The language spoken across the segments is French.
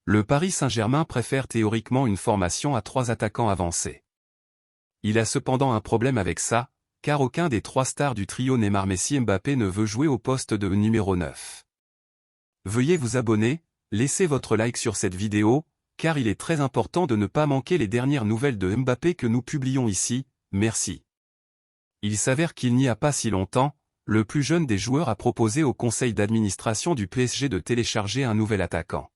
Le Paris Saint-Germain préfère théoriquement une formation à 3 attaquants avancés. Il a cependant un problème avec ça, car aucun des 3 stars du trio Neymar Messi Mbappé ne veut jouer au poste de numéro 9. Veuillez vous abonner, laissez votre like sur cette vidéo, car il est très important de ne pas manquer les dernières nouvelles de Mbappé que nous publions ici, merci. Il s'avère qu'il n'y a pas si longtemps, le plus jeune des joueurs a proposé au conseil d'administration du PSG de télécharger un nouvel attaquant.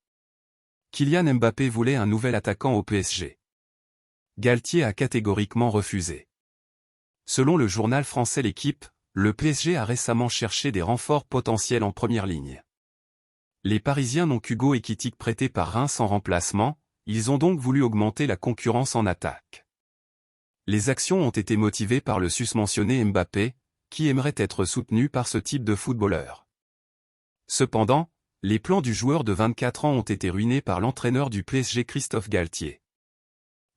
Kylian Mbappé voulait un nouvel attaquant au PSG. Galtier a catégoriquement refusé. Selon le journal français L'Équipe, le PSG a récemment cherché des renforts potentiels en première ligne. Les Parisiens n'ont qu'Hugo Ekitike prêté par Reims en remplacement, ils ont donc voulu augmenter la concurrence en attaque. Les actions ont été motivées par le susmentionné Mbappé, qui aimerait être soutenu par ce type de footballeur. Cependant, les plans du joueur de 24 ans ont été ruinés par l'entraîneur du PSG Christophe Galtier.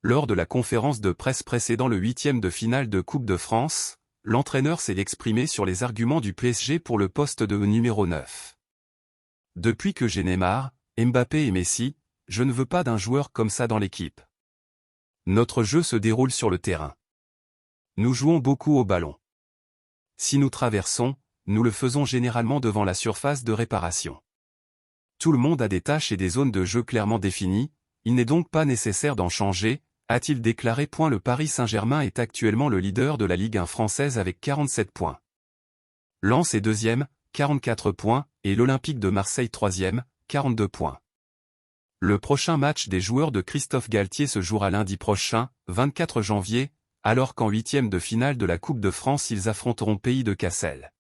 Lors de la conférence de presse précédant le 8e de finale de Coupe de France, l'entraîneur s'est exprimé sur les arguments du PSG pour le poste de numéro 9. Depuis que j'ai Neymar, Mbappé et Messi, je ne veux pas d'un joueur comme ça dans l'équipe. Notre jeu se déroule sur le terrain. Nous jouons beaucoup au ballon. Si nous traversons, nous le faisons généralement devant la surface de réparation. Tout le monde a des tâches et des zones de jeu clairement définies, il n'est donc pas nécessaire d'en changer, a-t-il déclaré. Le Paris Saint-Germain est actuellement le leader de la Ligue 1 française avec 47 points. Lens est deuxième, 44 points, et l'Olympique de Marseille troisième, 42 points. Le prochain match des joueurs de Christophe Galtier se jouera lundi prochain, 24 janvier, alors qu'en 8e de finale de la Coupe de France ils affronteront Pays de Cassel.